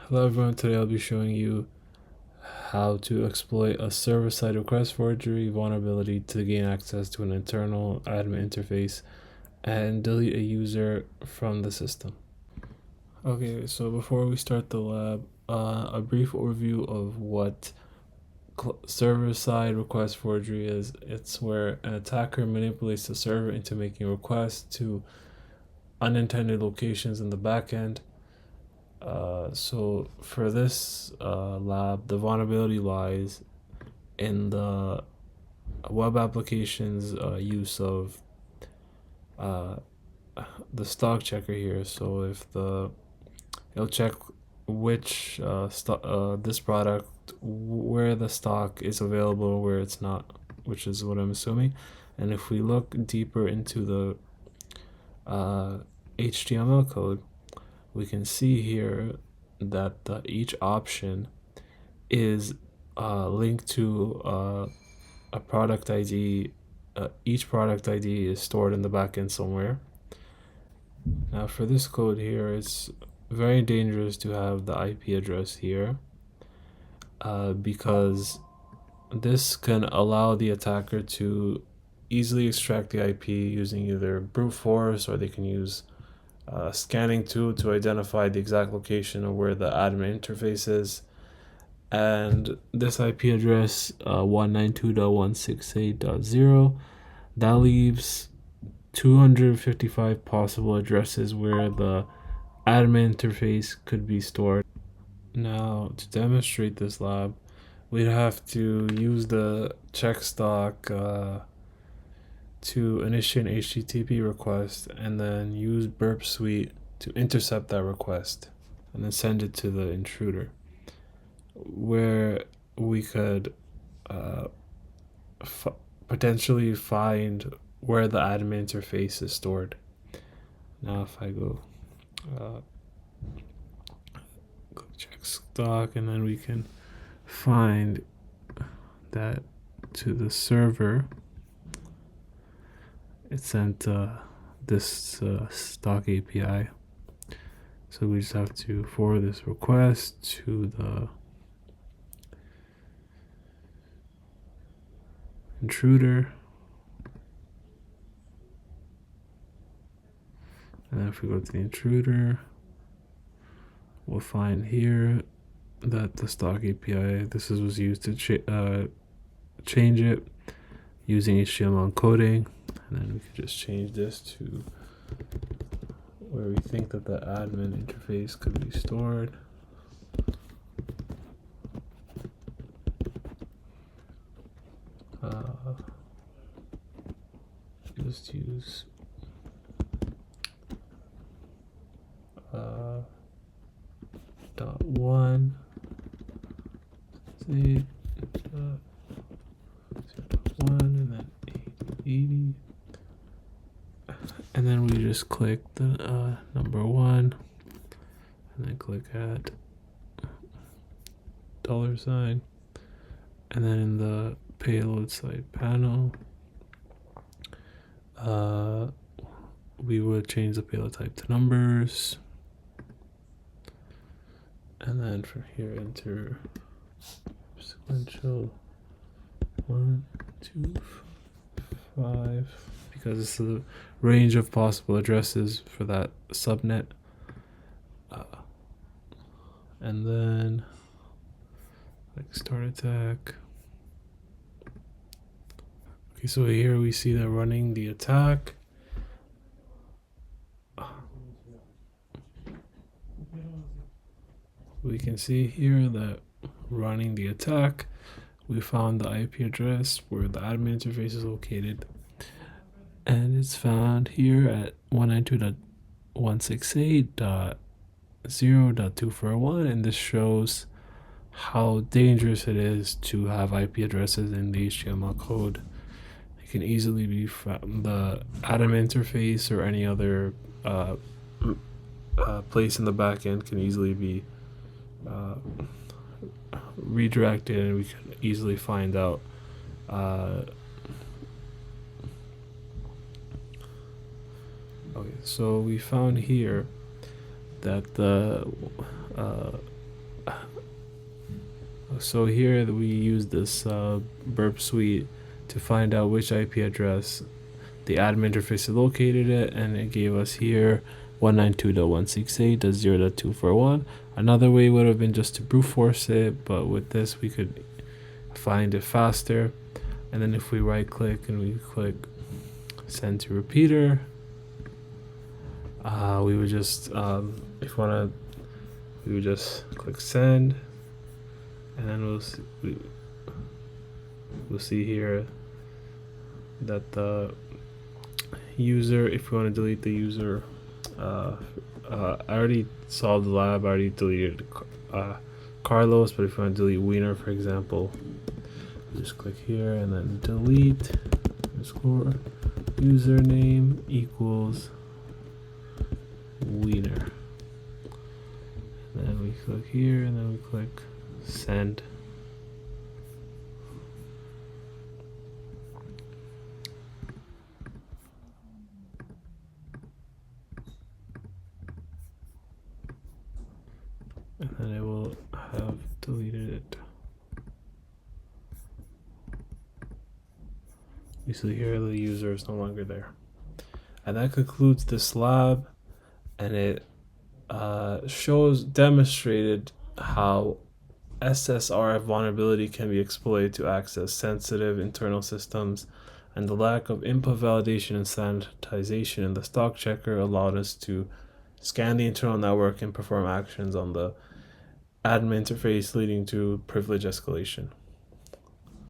Hello everyone, today I'll be showing you how to exploit a server-side request forgery vulnerability to gain access to an internal admin interface and delete a user from the system. Okay, so before we start the lab, a brief overview of what server-side request forgery is. It's where an attacker manipulates the server into making requests to unintended locations in the backend. So for this lab, the vulnerability lies in the web application's use of uh, the stock checker here. So if it'll check which this product, where the stock is available, where it's not, which is what I'm assuming. And if we look deeper into the HTML code, we can see here that each option is linked to a product ID. Each product ID is stored in the backend somewhere. Now for this code here, it's very dangerous to have the IP address here because this can allow the attacker to easily extract the IP using either brute force, or they can use scanning tool to identify the exact location of where the admin interface is. And this IP address 192.168.0, that leaves 255 possible addresses where the admin interface could be stored. Now to demonstrate this lab, we'd have to use the check stock to initiate an HTTP request, and then use burp suite to intercept that request and then send it to the intruder, where we could potentially find where the admin interface is stored. Now if I go check stock, and then we can find that to the server it sent this stock API. So we just have to forward this request to the intruder. And then if we go to the intruder, we'll find here that the stock API, this was used to change it using HTML encoding. And then we could just change this to where we think that the admin interface could be stored. Just use .1 say .1 and then 80, and then we just click the number 1 and then click add $, and then in the payload side panel we would change the payload type to numbers, and then from here enter sequential 1, 2, 5, because this is the range of possible addresses for that subnet. And then like start attack. Okay, so here we see that running the attack. We can see here that running the attack, we found the IP address where the admin interface is located, and it's found here at 192.168.0.241, and this shows how dangerous it is to have IP addresses in the HTML code. It can easily be from the admin interface, or any other place in the backend can easily be redirected, and we can easily find out okay, so we found here that the So here we use this burp suite to find out which IP address the admin interface is located at, and it gave us here 192.168.0.241. Another way would have been just to brute force it, but with this we could find it faster. And then if we right click and we click send to repeater, we would just if we want to, we would just click send, and then we'll see here that the user, if we want to delete the user, I already solved the lab, I already deleted Carlos, but if you want to delete Wiener, for example, just click here and then delete underscore username equals Wiener. And then we click here and then we click send. And then it will have deleted it. You see here the user is no longer there. And that concludes this lab, and it demonstrated how SSRF vulnerability can be exploited to access sensitive internal systems, and the lack of input validation and sanitization in the stock checker allowed us to scan the internal network and perform actions on the admin interface, leading to privilege escalation.